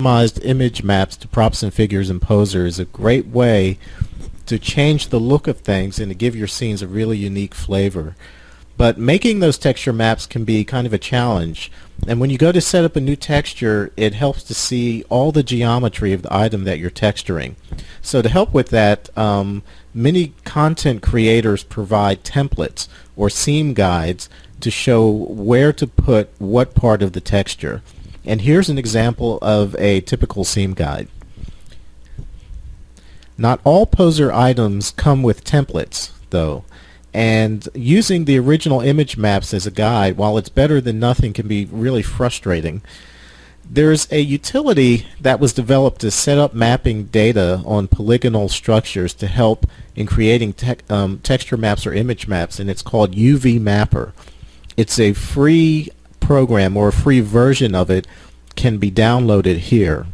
Customized image maps to props and figures and poser is a great way to change the look of things and to give your scenes a really unique flavor. But making those texture maps can be kind of a challenge. And when you go to set up a new texture, it helps to see all the geometry of the item that you're texturing. So to help with that, many content creators provide templates or seam guides to show where to put what part of the texture. And here's an example of a typical seam guide. Not all poser items come with templates, though, and using the original image maps as a guide, while it's better than nothing, can be really frustrating. There's a utility that was developed to set up mapping data on polygonal structures to help in creating texture maps or image maps, and it's called UVMapper. It's a free program, or a free version of it can be downloaded here.